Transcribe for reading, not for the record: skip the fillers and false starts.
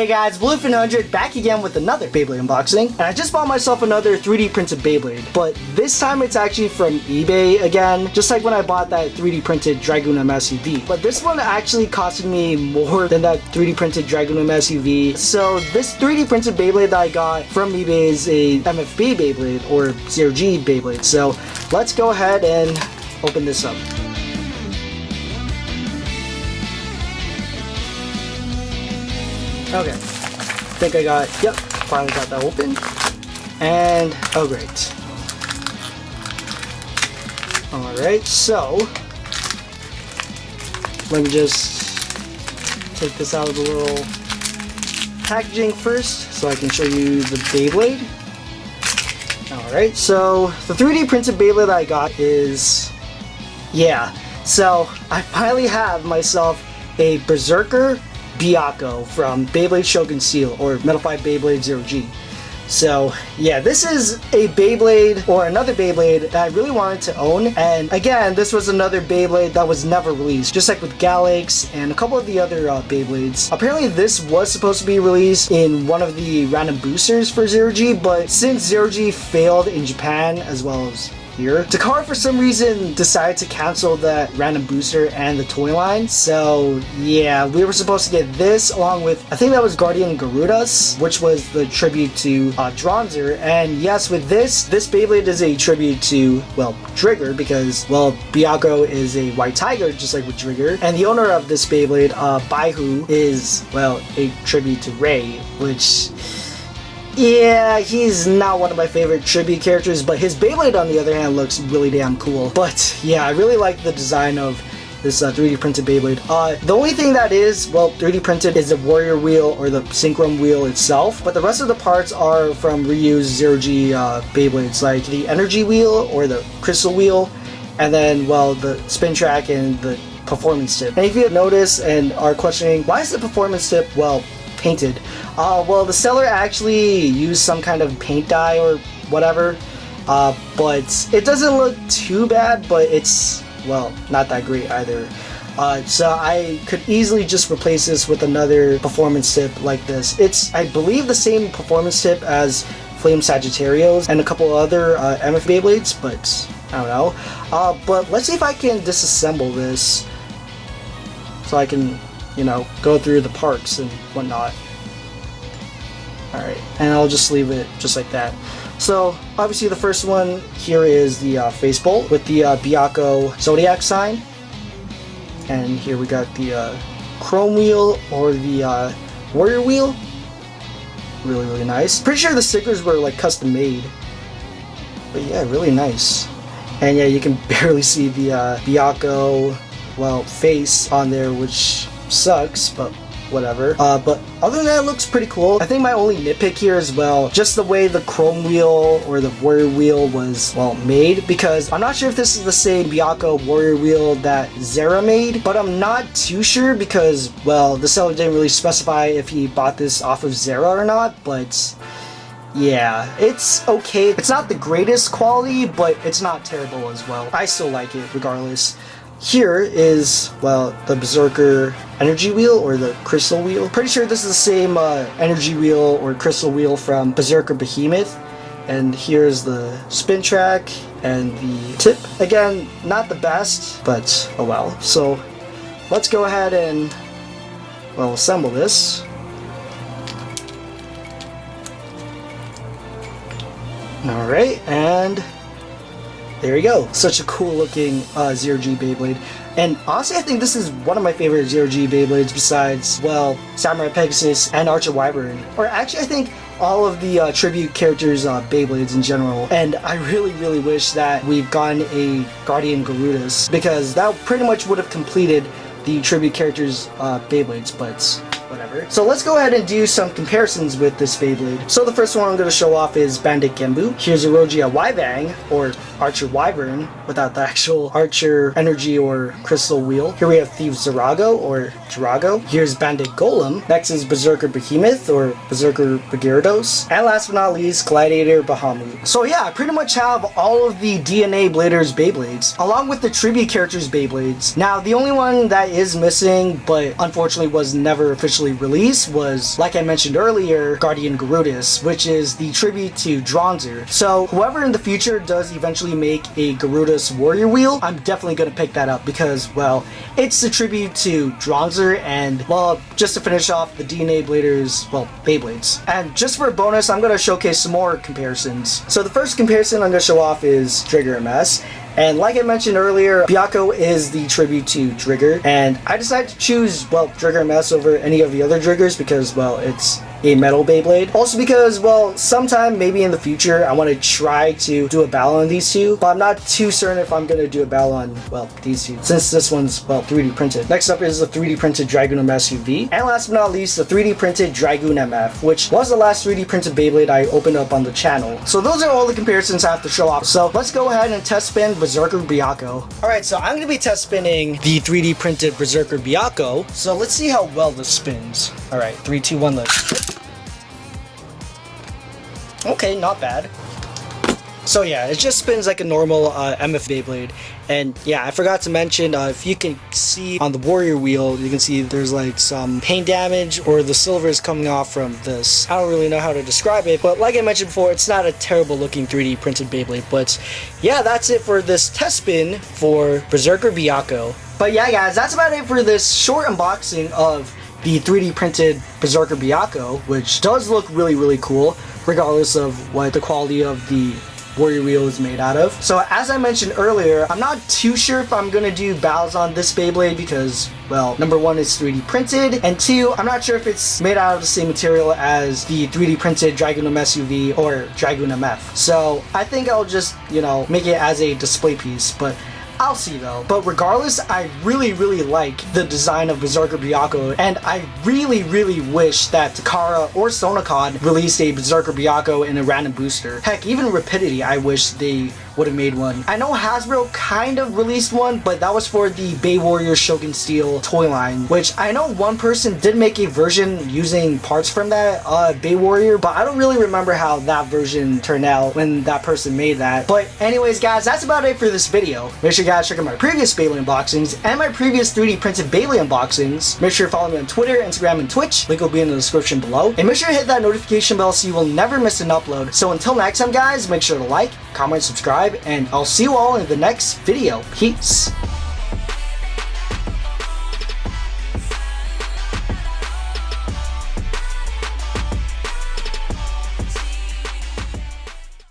Hey guys, Bluefin100 back again with another Beyblade unboxing, and I just bought myself another 3D printed Beyblade, but this time it's actually from eBay again, just like when I bought that 3D printed Dragoon MSUV. But this one actually costed me more than that 3D printed Dragoon MSUV. So this 3D printed Beyblade that I got from eBay is a MFB Beyblade or 0G Beyblade. So let's go ahead and open this up. Okay, I think I got, yep, finally got that open. And, oh great. Alright, so, let me just take this out of the little packaging first so I can show you the Beyblade. Alright, so the 3D printed Beyblade that I got is, yeah, so I finally have myself a Berserker Byakko from Beyblade Shogun Seal or Metalfied Beyblade 0G. So yeah, this is a Beyblade or another Beyblade that I really wanted to own, and again, this was another Beyblade that was never released, just like with Galax and a couple of the other Beyblades. Apparently this was supposed to be released in one of the random boosters for 0G, but since 0G failed in Japan as well as here, Takara for some reason decided to cancel that random booster and the toy line. So yeah, we were supposed to get this along with, I think that was Guardian Garudas, which was the tribute to Dronzer. And yes, with this Beyblade is a tribute to, well, Driger, because, well, Byakko is a white tiger just like with Driger, and the owner of this Beyblade, Baihu, is, well, a tribute to Ray, which, yeah, he's not one of my favorite tribute characters, but his Beyblade on the other hand looks really damn cool. But yeah, I really like the design of this 3D printed Beyblade. The only thing that is, well, 3D printed is the warrior wheel or the synchron wheel itself, but the rest of the parts are from reused 0G Beyblades, like the energy wheel or the crystal wheel, and then, well, the spin track and the performance tip. And if you notice and are questioning, why is the performance tip, well, painted? Well, the seller actually used some kind of paint dye or whatever, but it doesn't look too bad, but it's, well, not that great either. So I could easily just replace this with another performance tip like this. It's, I believe, the same performance tip as Flame Sagittarios and a couple other MF Beyblades, but I don't know. But let's see if I can disassemble this so I can, you know, go through the parts and whatnot. Alright, and I'll just leave it just like that. So, obviously the first one here is the face bolt with the Byakko Zodiac sign. And here we got the chrome wheel or the warrior wheel. Really, really nice. Pretty sure the stickers were like custom made. But yeah, really nice. And yeah, you can barely see the Byakko, well, face on there, which sucks, but whatever. But other than that, it looks pretty cool. I think my only nitpick here is, well, just the way the chrome wheel or the warrior wheel was, well, made, because I'm not sure if this is the same Byakko warrior wheel that Zera made, but I'm not too sure because, well, the seller didn't really specify if he bought this off of Zera or not, but yeah, it's okay. It's not the greatest quality, but it's not terrible as well. I still like it regardless. Here is, well, the Berserker energy wheel or the crystal wheel. Pretty sure this is the same energy wheel or crystal wheel from Berserker Behemoth. And here's the spin track and the tip. Again, not the best, but oh well. So let's go ahead and, well, assemble this. Alright, and there you go. Such a cool looking 0G Beyblade. And honestly, I think this is one of my favorite 0G Beyblades besides, well, Samurai Pegasus and Archer Wyvern. Or actually, I think all of the tribute characters Beyblades in general. And I really, really wish that we've gotten a Guardian Garudas, because that pretty much would have completed the tribute characters Beyblades, but whatever. So let's go ahead and do some comparisons with this Beyblade. So the first one I'm going to show off is Bandit Genbu. Here's Erogia Wyvang, or Archer Wyvern, without the actual Archer energy or crystal wheel. Here we have Thief Zerago, or Jirago. Here's Bandit Golem. Next is Berserker Behemoth, or Berserker Gyarados. And last but not least, Gladiator Bahamut. So yeah, I pretty much have all of the DNA Bladers Beyblades, along with the tribute characters Beyblades. Now, the only one that is missing, but unfortunately was never officially eventually released was, like I mentioned earlier, Guardian Garudus, which is the tribute to Dronzer. So whoever in the future does eventually make a Garudus Warrior Wheel, I'm definitely going to pick that up because, well, it's a tribute to Dronzer and, well, just to finish off the DNA Bladers, well, Beyblades. And just for a bonus, I'm going to showcase some more comparisons. So the first comparison I'm going to show off is Driger MS. And like I mentioned earlier, Byakko is the tribute to Driger, and I decided to choose, well, Driger MS over any of the other Drigers because, well, it's a metal Beyblade. Also because, well, sometime maybe in the future I want to try to do a battle on these two, but I'm not too certain if I'm going to do a battle on, well, these two, since this one's, well, 3D printed. Next up is the 3D printed Dragoon MS UV, and last but not least, the 3D printed Dragoon MF, which was the last 3D printed Beyblade I opened up on the channel. So those are all the comparisons I have to show off. So let's go ahead and test spin Berserker Byakko. Alright, so I'm going to be test spinning the 3D printed Berserker Byakko, so let's see how well this spins. Alright, 3, 2, 1, let's... Okay, not bad. So yeah, it just spins like a normal MF Beyblade. And yeah, I forgot to mention, if you can see on the Warrior Wheel, you can see there's like some paint damage or the silver is coming off from this. I don't really know how to describe it, but like I mentioned before, it's not a terrible looking 3D printed Beyblade. But yeah, that's it for this test spin for Berserker Byakko. But yeah guys, that's about it for this short unboxing of the 3D printed Berserker Byakko, which does look really, really cool, regardless of what the quality of the Warrior Wheel is made out of. So as I mentioned earlier, I'm not too sure if I'm gonna do battles on this Beyblade because, well, number one, it's 3D printed, and two, I'm not sure if it's made out of the same material as the 3D printed Dragoon MS UV or Dragoon MF. So I think I'll just, you know, make it as a display piece, but I'll see though. But regardless, I really, really like the design of Berserker Byakko, and I really, really wish that Takara or Sonocon released a Berserker Byakko in a random booster. Heck, even Rapidity, I wish they would have made one. I know Hasbro kind of released one, but that was for the Bay Warrior Shogun Steel toy line, which I know one person did make a version using parts from that Bay Warrior, but I don't really remember how that version turned out when that person made that. But anyways guys, that's about it for this video. Make sure you guys check out my previous Beyblade unboxings and my previous 3D printed Beyblade unboxings. Make sure to follow me on Twitter, Instagram, and Twitch. Link will be in the description below. And make sure to hit that notification bell so you will never miss an upload. So until next time guys, make sure to like, comment, subscribe, and I'll see you all in the next video. Peace.